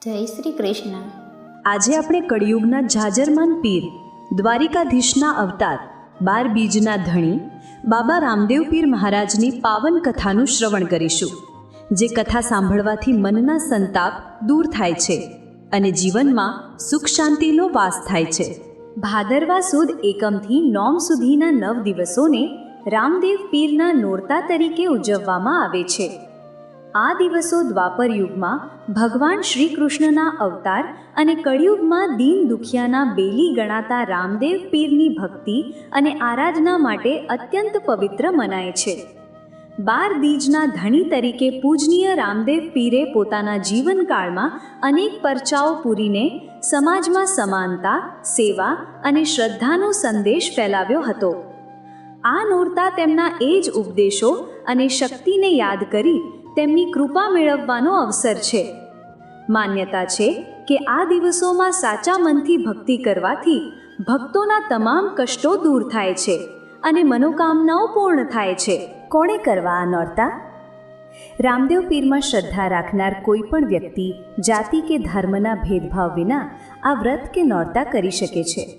જય શ્રી કૃષ્ણ. આજે આપણે કળિયુગના જાજરમાન પીર, દ્વારિકાધીશના અવતાર, 12 બીજના ધણી બાબા રામદેવ પીર મહારાજની પાવન કથાનું શ્રવણ કરીશું. જે કથા સાંભળવાથી મનના સંતાપ દૂર થાય છે અને જીવનમાં સુખ શાંતિનો વાસ થાય છે. ભાદરવા સુદ એકમથી નોમ સુધીના 9 દિવસોને રામદેવ પીરના નોરતા તરીકે ઉજવવામાં આવે છે. આ દિવસો દ્વાપર યુગમાં ભગવાન શ્રી કૃષ્ણના અવતાર અને કળિયુગમાં દીન દુખિયાના બેલી ગણાતા રામદેવ પીરની ભક્તિ અને આરાધના માટે અત્યંત પવિત્ર મનાય છે. 12 બીજના ધણી તરીકે પૂજનીય રામદેવ પીરે પોતાના જીવનકાળમાં અનેક પરચાઓ પૂરીને સમાજમાં સમાનતા, સેવા અને શ્રદ્ધાનો સંદેશ ફેલાવ્યો હતો. આ નોરતા તેમના એ જ ઉપદેશો અને શક્તિને યાદ કરી તેમની કૃપા મેળવવાનો અવસર છે. માન્યતા છે કે આ દિવસોમાં સાચા મનથી ભક્તિ કરવાથી ભક્તોના તમામ કષ્ટો દૂર થાય છે અને મનોકામનાઓ પૂર્ણ થાય છે. કોણે કરવા આ નોરતા? રામદેવ પીરમાં શ્રદ્ધા રાખનાર કોઈ પણ વ્યક્તિ જાતિ કે ધર્મના ભેદભાવ વિના આ વ્રત કે નોરતા કરી શકે છે.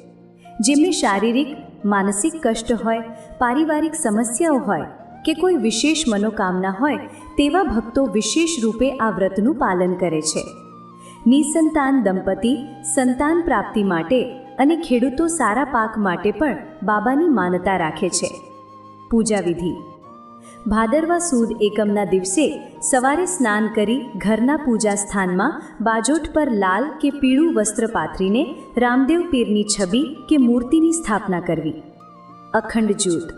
જેમને શારીરિક, માનસિક કષ્ટ હોય, પારિવારિક સમસ્યાઓ હોય કે કોઈ વિશેષ મનોકામના હોય તેવા ભક્તો વિશેષ રૂપે આ વ્રતનું પાલન કરે છે. નિસંતાન દંપતી સંતાન પ્રાપ્તિ માટે અને ખેડૂતો સારા પાક માટે પણ બાબાની માનતા રાખે છે. પૂજા વિધિ: ભાદરવા સુદ એકમના દિવસે સવારે સ્નાન કરી ઘરના પૂજા સ્થાનમાં બાજોટ પર લાલ કે પીળું વસ્ત્ર પાથરીને રામદેવ પીરની છબી કે મૂર્તિની સ્થાપના કરવી. અખંડ જ્યોત: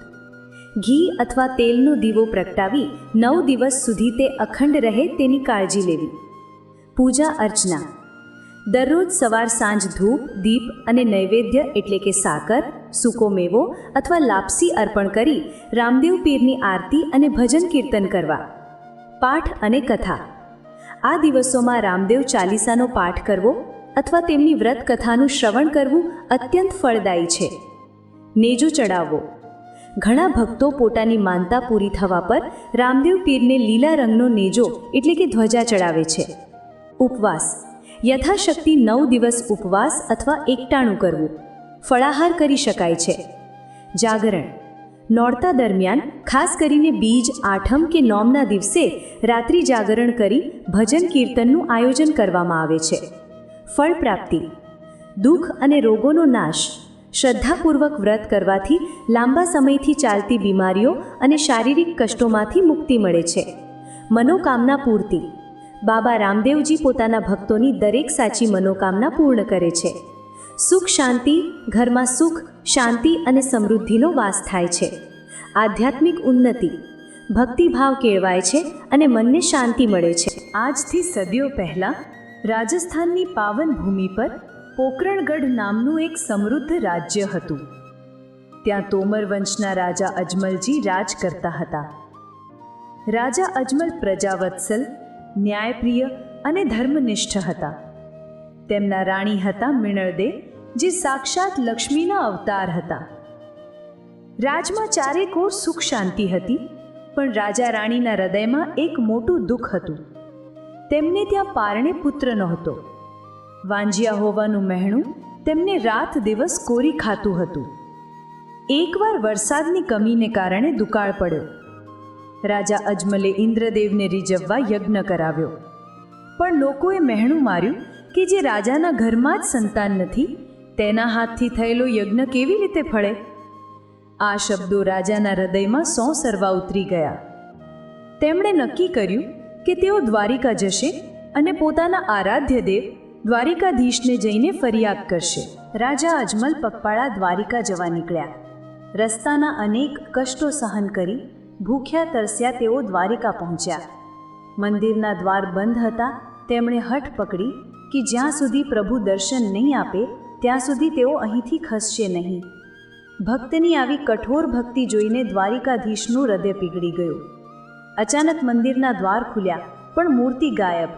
ઘી અથવા તેલનો દીવો પ્રગટાવી 9 દિવસ સુધી તે અખંડ રહે તેની કાળજી લેવી. પૂજા અર્ચના: દરરોજ સવાર સાંજ ધૂપ, દીપ અને નૈવેદ્ય એટલે કે સાકર, સૂકો મેવો અથવા લાપસી અર્પણ કરી રામદેવ પીરની આરતી અને ભજન કીર્તન કરવા. પાઠ અને કથા: આ દિવસોમાં રામદેવ ચાલીસાનો પાઠ કરવો અથવા તેમની વ્રત કથાનું શ્રવણ કરવું અત્યંત ફળદાયી છે. નેજો ચડાવવો: ઘણા ભક્તો પોતાની માનતા પૂરી થવા પર રામદેવ પીરને લીલા રંગનો નેજો એટલે કે ધ્વજા ચડાવે છે. ઉપવાસ: યથાશક્તિ 9 દિવસ ઉપવાસ અથવા એકટાણું કરવું. ફળાહાર કરી શકાય છે. જાગરણ: નોરતા દરમિયાન ખાસ કરીને બીજ, આઠમ કે નોમના દિવસે રાત્રિ જાગરણ કરી ભજન કીર્તનનું આયોજન કરવામાં આવે છે. ફળ પ્રાપ્તિ: દુઃખ અને રોગોનો નાશ. શ્રદ્ધાપૂર્વક વ્રત કરવાથી લાંબા સમયથી ચાલતી બીમારીઓ અને શારીરિક કષ્ટોમાંથી મુક્તિ મળે છે. મનોકામના પૂર્તિ: બાબા રામદેવજી પોતાના ભક્તોની દરેક સાચી મનોકામના પૂર્ણ કરે છે. સુખ શાંતિ: ઘરમાં સુખ, શાંતિ અને સમૃદ્ધિનો વાસ થાય છે. આધ્યાત્મિક ઉન્નતિ: ભક્તિભાવ કેળવાય છે અને મનને શાંતિ મળે છે. આજથી સદીઓ પહેલાં રાજસ્થાનની પાવન ભૂમિ પર પોકરણગઢ નામનું એક સમૃદ્ધ રાજ્ય હતું. ત્યાં તોમર વંશના રાજા અજમલજી રાજ કરતા હતા. રાજા અજમલ પ્રજાવત્સલ, ન્યાયપ્રિય અને ધર્મનિષ્ઠ હતા. તેમના રાણી હતા મિણળદે, જે સાક્ષાત લક્ષ્મીના અવતાર હતા. રાજમાં ચારેકોર સુખ શાંતિ હતી, પણ રાજા રાણીના હૃદયમાં એક મોટું દુઃખ હતું. તેમને ત્યાં પારણે પુત્ર નહોતો. વાંજિયા હોવાનું મહેણું તેમને રાત દિવસ કોરી ખાતું હતું. એકવાર વરસાદની કમીને કારણે દુકાળ પડ્યો. રાજા અજમલે ઇન્દ્રદેવને રીઝવવા યજ્ઞ કરાવ્યો, પણ લોકોએ મહેણું માર્યું કે જે રાજાના ઘરમાં જ સંતાન નથી તેના હાથથી થયેલો યજ્ઞ કેવી રીતે ફળે? આ શબ્દો રાજાના હૃદયમાં સરવા ઉતરી ગયા. તેમણે નક્કી કર્યું કે તેઓ દ્વારિકા જશે અને પોતાના આરાધ્ય દેવ દ્વારિકાધીશને જઈને ફરિયાદ કરશે. રાજા અજમલ પગપાળા દ્વારિકા જવા નીકળ્યા. રસ્તાના અનેક કષ્ટો સહન કરી ભૂખ્યા તરસ્યા તેઓ દ્વારિકા પહોંચ્યા. મંદિરના દ્વાર બંધ હતા. તેમણે હઠ પકડી કે જ્યાં સુધી પ્રભુ દર્શન નહીં આપે ત્યાં સુધી તેઓ અહીંથી ખસશે નહીં. ભક્તની આવી કઠોર ભક્તિ જોઈને દ્વારિકાધીશનું હૃદય પીગળી ગયું. અચાનક મંદિરના દ્વાર ખુલ્યા, પણ મૂર્તિ ગાયબ.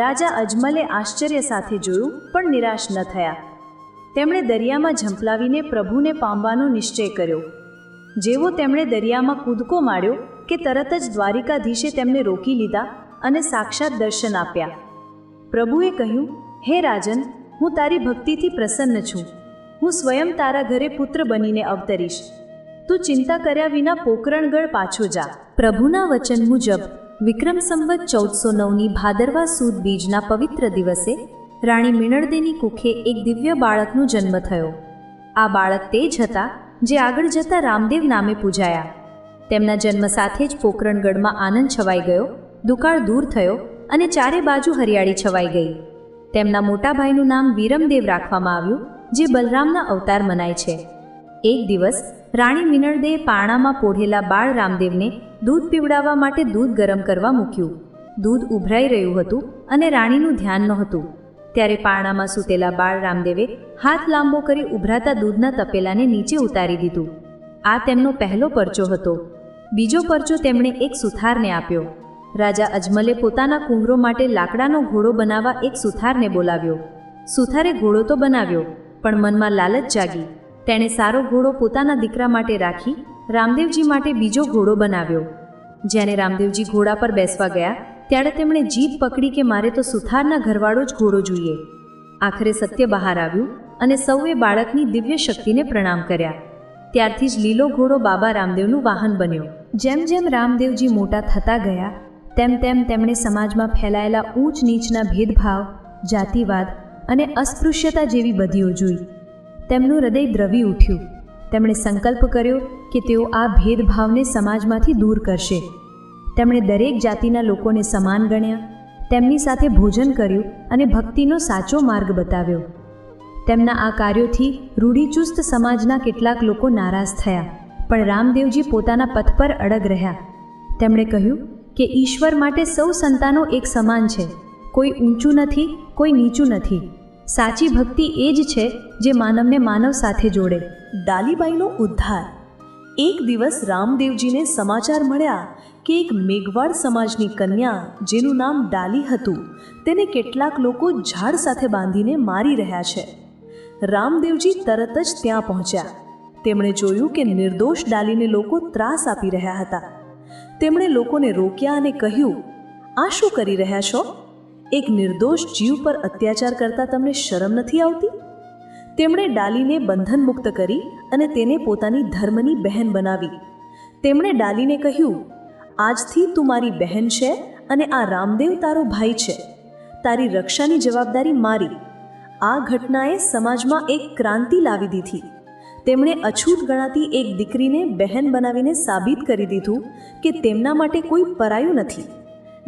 રાજા અજમલે આશ્ચર્ય સાથે જોયું, પણ નિરાશ ન થયા. તેમણે દરિયામાં ઝંપલાવીને પ્રભુને પામવાનો નિશ્ચય કર્યો. જેવો તેમણે દરિયામાં કૂદકો માર્યો કે તરત જ દ્વારિકાધીશે તેમને રોકી લીધા અને સાક્ષાત દર્શન આપ્યા. પ્રભુએ કહ્યું, હે રાજન, હું તારી ભક્તિથી પ્રસન્ન છું. હું સ્વયં તારા ઘરે પુત્ર બનીને અવતરીશ. તું ચિંતા કર્યા વિના પોકરણગઢ પાછો જા. પ્રભુના વચન મુજબ વિક્રમ સંવત 1409ની ભાદરવા સુદ બીજના પવિત્ર દિવસે રાણી મિનળદેની કુખે એક દિવ્ય બાળકનો જન્મ થયો. આ બાળક તે જ હતા જે આગળ જતાં રામદેવ નામે પૂજાયા. તેમના જન્મ સાથે જ પોકરણગઢમાં આનંદ છવાઈ ગયો, દુકાળ દૂર થયો અને ચારે બાજુ હરિયાળી છવાઈ ગઈ. તેમના મોટા ભાઈનું નામ વીરમદેવ રાખવામાં આવ્યું, જે બલરામના અવતાર મનાય છે. એક દિવસ રાણી મિનળદેએ પારણામાં પોઢેલા બાળ રામદેવને દૂધ પીવડાવવા માટે દૂધ ગરમ કરવા મૂક્યું. દૂધ ઉભરાઈ રહ્યું હતું અને રાણીનું ધ્યાન નહોતું. ત્યારે પારણામાં સૂતેલા બાળ રામદેવે હાથ લાંબો કરી ઉભરાતા દૂધના તપેલાને નીચે ઉતારી દીધું. આ તેમનો પહેલો પરચો હતો. બીજો પરચો તેમણે એક સુથારને આપ્યો. રાજા અજમલે પોતાના કુંવરો માટે લાકડાનો ઘોડો બનાવવા એક સુથારને બોલાવ્યો. સુથારે ઘોડો તો બનાવ્યો, પણ મનમાં લાલચ જાગી. તેણે સારો ઘોડો પોતાના દીકરા માટે રાખી રામદેવજી માટે બીજો ઘોડો બનાવ્યો. જ્યારે રામદેવજી ઘોડા પર બેસવા ગયા ત્યારે તેમણે જીદ પકડી કે મારે તો સુથારના ઘરવાળો જ ઘોડો જોઈએ. આખરે સત્ય બહાર આવ્યું અને સૌએ બાળકની દિવ્ય શક્તિને પ્રણામ કર્યા. ત્યારથી જ લીલો ઘોડો બાબા રામદેવનું વાહન બન્યો. જેમ જેમ રામદેવજી મોટા થતા ગયા તેમ તેમ તેમણે સમાજમાં ફેલાયેલા ઊંચ નીચના ભેદભાવ, જાતિવાદ અને અસ્પૃશ્યતા જેવી બદીઓ જોઈ. તેમનું હૃદય દ્રવી ઉઠ્યું. તેમણે સંકલ્પ કર્યો કે તેઓ આ ભેદભાવને સમાજમાંથી દૂર કરશે. તેમણે દરેક જાતિના લોકોને સમાન ગણ્યા, તેમની સાથે ભોજન કર્યું અને ભક્તિનો સાચો માર્ગ બતાવ્યો. તેમના આ કાર્યોથી રૂઢિચુસ્ત સમાજના કેટલાક લોકો નારાજ થયા, પણ રામદેવજી પોતાના પથ પર અડગ રહ્યા. તેમણે કહ્યું કે ઈશ્વર માટે સૌ સંતાનો એક સમાન છે. કોઈ ઊંચું નથી, કોઈ નીચું નથી. સાચી ભક્તિ એ જ છે જે માનવને માનવ સાથે જોડે. ડાલીબાઈનો ઉદ્ધાર. એક દિવસ રામદેવજીને સમાચાર મળ્યા કે એક મેઘવાડ સમાજની કન્યા જેનું નામ ડાલી હતું તેને કેટલાક લોકો ઝાડ સાથે બાંધીને મારી રહ્યા છે. રામદેવજી તરત જ ત્યાં પહોંચ્યા. તેમણે જોયું કે નિર્દોષ ડાલીને લોકો ત્રાસ આપી રહ્યા હતા. તેમણે લોકોને રોક્યા અને કહ્યું, આ શું કરી રહ્યા છો? એક નિર્દોષ જીવ પર અત્યાચાર કરતા તમને શરમ નથી આવતી? તેમણે ડાલીને બંધન મુક્ત કરી અને તેને પોતાની ધર્મની બહેન બનાવી. તેમણે ડાલીને કહ્યું, આજથી તું મારી બહેન છે અને આ રામદેવ તારો ભાઈ છે. તારી રક્ષાની જવાબદારી મારી. આ ઘટનાએ સમાજમાં એક ક્રાંતિ લાવી દીધી. તેમણે અછૂત ગણાતી એક દીકરીને બહેન બનાવીને સાબિત કરી દીધું કે તેમના માટે કોઈ પરાયું નથી.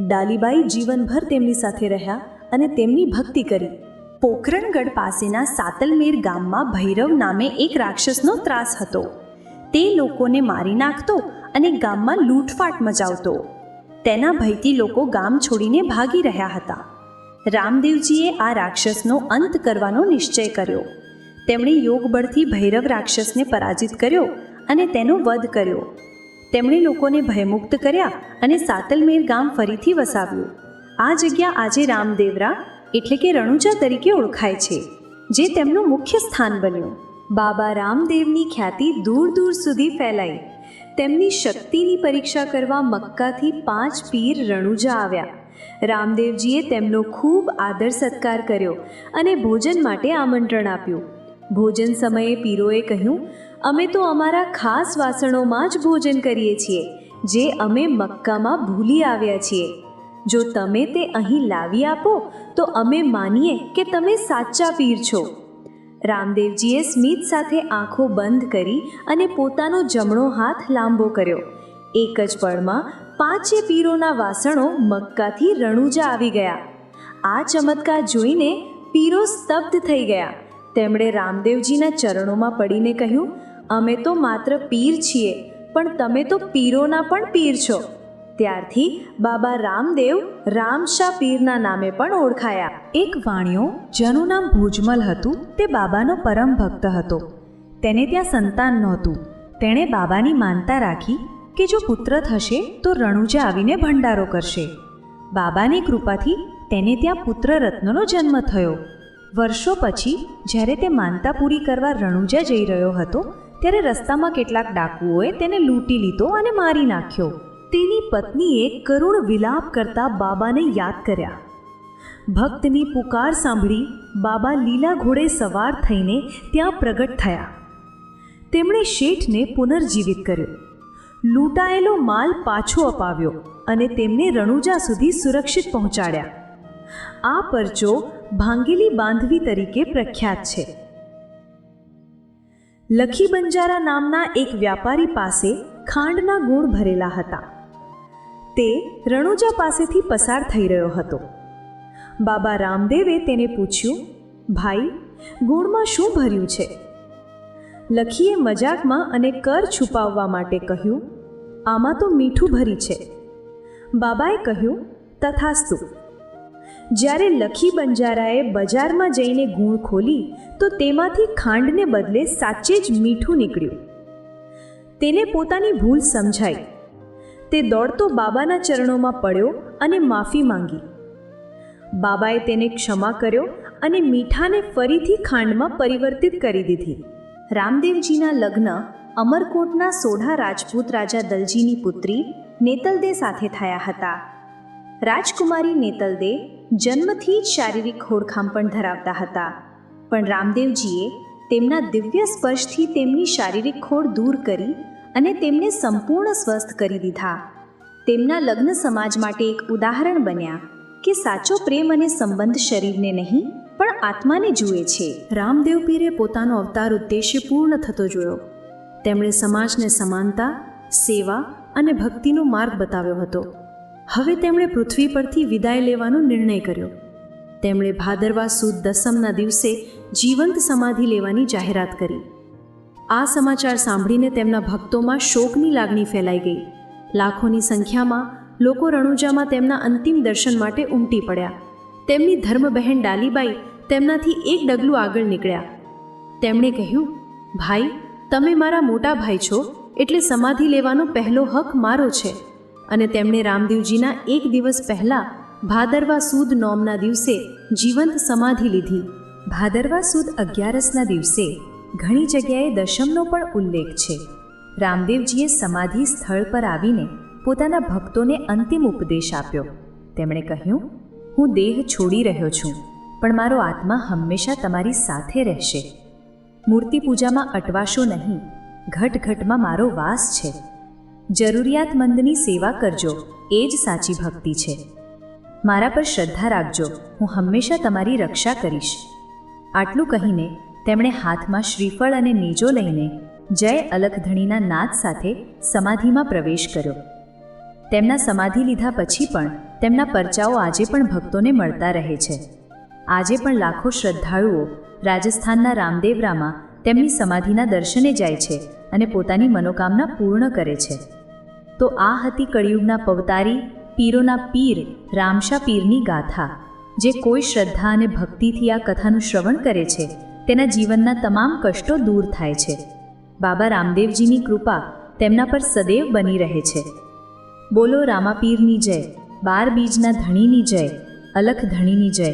ડાલીબાઈ જીવનભર તેમની સાથે રહ્યા અને તેમની ભક્તિ કરી. પોકરણગઢ પાસેના સાતલમેર ગામમાં ભૈરવ નામે એક રાક્ષસનો ત્રાસ હતો. તે લોકોને મારી નાખતો અને ગામમાં લૂંટફાટ મચાવતો. તેના ભયથી લોકો ગામ છોડીને ભાગી રહ્યા હતા. રામદેવજીએ આ રાક્ષસનો અંત કરવાનો નિશ્ચય કર્યો. તેમણે યોગબળથી ભૈરવ રાક્ષસને પરાજિત કર્યો અને તેનો વધ કર્યો. તેમણે લોકોને ભયમુક્ત કર્યા અને સાતલમેર ગામ ફરીથી વસાવ્યું. આ જગ્યા આજે રામદેવરા એટલે કે રણુજા તરીકે ઓળખાય છે, જે તેમનું મુખ્ય સ્થાન બન્યું. બાબા રામદેવની ખ્યાતિ દૂર દૂર સુધી ફેલાઈ. તેમની શક્તિની પરીક્ષા કરવા મક્કાથી 5 પીર રણુજા આવ્યા. રામદેવજીએ તેમનો ખૂબ આદર સત્કાર કર્યો અને ભોજન માટે આમંત્રણ આપ્યું. ભોજન સમયે પીરોએ કહ્યું, અમે તો અમારા ખાસ વાસણોમાં જ ભોજન કરીએ છીએ, જે અમે મક્કામાં ભૂલી આવ્યા છીએ. જો તમે તે અહીં લાવી આપો તો અમે માનીએ કે તમે સાચા પીર છો. રામદેવજીએ સ્મિત સાથે આંખો બંધ કરી અને પોતાનો જમણો હાથ લાંબો કર્યો. એક જ પળમાં 5 પીરોના વાસણો મક્કાથી રણુજા આવી ગયા. આ ચમત્કાર જોઈને પીરો સ્તબ્ધ થઈ ગયા. તેમણે રામદેવજીના ચરણોમાં પડીને કહ્યું, અમે તો માત્ર પીર છીએ, પણ તમે તો પીરોના પણ પીર છો. ત્યારથી બાબા રામદેવ રામશા પીરના નામે પણ ઓળખાયા. એક વાણિયો જેનું નામ ભોજમલ હતું તે બાબાનો પરમ ભક્ત હતો. તેને ત્યાં સંતાન નહોતું. તેણે બાબાની માનતા રાખી કે જો પુત્ર થશે તો રણુજા આવીને ભંડારો કરશે. બાબાની કૃપાથી તેને ત્યાં પુત્ર રત્નનો જન્મ થયો. વર્ષો પછી જ્યારે તે માનતા પૂરી કરવા રણુજા જઈ રહ્યો હતો ત્યારે રસ્તામાં કેટલાક ડાકુઓએ તેને લૂંટી લીધો અને મારી નાખ્યો. તેની પત્નીએ કરુણ વિલાપ કરતા બાબાને યાદ કર્યા. ભક્તની પુકાર સાંભળી બાબા લીલા ઘોડે સવાર થઈને ત્યાં પ્રગટ થયા. તેમણે શેઠને પુનર્જીવિત કર્યો, લૂંટાયેલો માલ પાછો અપાવ્યો અને તેમને રણુજા સુધી સુરક્ષિત પહોંચાડ્યા. આ પરચો ભાંગેલી બાંધવી તરીકે પ્રખ્યાત છે. લખી બંજારા નામના એક વ્યાપારી પાસે ખાંડના ગુણ ભરેલા હતા. તે રણુજા પાસેથી પસાર થઈ રહ્યો હતો. બાબા રામદેવે તેને પૂછ્યું, ભાઈ, ગુણમાં શું ભર્યું છે? લખીએ મજાકમાં અને કર છુપાવવા માટે કહ્યું, આમાં તો મીઠું ભરી છે. બાબાએ કહ્યું, તથાસ્તુ. જ્યારે લખી બંજારાએ બજારમાં જઈને ગુણ ખોલી તો તેમાંથી ખાંડને બદલે સાચે જ મીઠું નીકળ્યું. તેને પોતાની ભૂલ સમજાઈ. તે દોડતો બાબાના ચરણોમાં પડ્યો અને માફી માંગી. બાબાએ તેને ક્ષમા કર્યો અને મીઠાને ફરીથી ખાંડમાં પરિવર્તિત કરી દીધી. રામદેવજીના લગ્ન અમરકોટના સોઢા રાજપૂત રાજા દલજીની પુત્રી નેતલદે સાથે થયા હતા. રાજકુમારી નેતલદે જન્મથી જ શારીરિક ખોડખામ પણ ધરાવતા હતા, પણ રામદેવજીએ તેમના દિવ્ય સ્પર્શથી તેમની શારીરિક ખોડ દૂર કરી અને તેમને સંપૂર્ણ સ્વસ્થ કરી દીધા. તેમના લગ્ન સમાજ માટે એક ઉદાહરણ બન્યા કે સાચો પ્રેમ અને સંબંધ શરીરને નહીં પણ આત્માને જુએ છે. રામદેવ પીરે પોતાનો અવતાર ઉદ્દેશ્ય પૂર્ણ થતો જોયો. તેમણે સમાજને સમાનતા, સેવા અને ભક્તિનો માર્ગ બતાવ્યો હતો. હવે તેમણે પૃથ્વી પરથી વિદાય લેવાનો નિર્ણય કર્યો. તેમણે ભાદરવા સુદ દસમના દિવસે જીવંત સમાધિ લેવાની જાહેરાત કરી. આ સમાચાર સાંભળીને તેમના ભક્તોમાં શોકની લાગણી ફેલાઈ ગઈ. લાખોની સંખ્યામાં લોકો રણુજામાં તેમના અંતિમ દર્શન માટે ઉમટી પડ્યા. તેમની ધર્મબહેન ડાલીબાઈ તેમનાથી એક ડગલું આગળ નીકળ્યા. તેમણે કહ્યું, ભાઈ, તમે મારા મોટા ભાઈ છો, એટલે સમાધિ લેવાનો પહેલો હક મારો છે. અને તેમણે રામદેવજીના એક દિવસ પહેલાં ભાદરવા સુદ નોમના દિવસે જીવંત સમાધિ લીધી. ભાદરવા સુદ 11ના દિવસે ઘણી જગ્યાએ દશમનો પણ ઉલ્લેખ છે. રામદેવજીએ સમાધિ સ્થળ પર આવીને પોતાના ભક્તોને અંતિમ ઉપદેશ આપ્યો. તેમણે કહ્યું, હું દેહ છોડી રહ્યો છું, પણ મારો આત્મા હંમેશા તમારી સાથે રહેશે. મૂર્તિ પૂજામાં અટવાશો નહીં, ઘટ ઘટમાં મારો વાસ છે. જરૂરિયાતમંદની સેવા કરજો, એ જ સાચી ભક્તિ છે. મારા પર શ્રદ્ધા રાખજો, હું હંમેશા તમારી રક્ષા કરીશ. આટલું કહીને તેમણે હાથમાં શ્રીફળ અને નેજો લઈને જય અલખધણીના નાદ સાથે સમાધિમાં પ્રવેશ કર્યો. તેમના સમાધિ લીધા પછી પણ તેમના પરચાઓ આજે પણ ભક્તોને મળતા રહે છે. આજે પણ લાખો શ્રદ્ધાળુઓ રાજસ્થાનના રામદેવરામાં તેમની સમાધિના દર્શને જાય છે અને પોતાની મનોકામના પૂર્ણ કરે છે. તો આ હતી કળિયુગના પવતારી પીરોના પીર રામશા પીરની ગાથા. જે કોઈ શ્રદ્ધા અને ભક્તિથી આ કથાનું શ્રવણ કરે છે તેના જીવનના તમામ કષ્ટો દૂર થાય છે. બાબા રામદેવજીની કૃપા તેમના પર સદૈવ બની રહે છે. બોલો રામાપીરની જય, 12 બીજના ધણીની જય, અલખ ધણીની જય.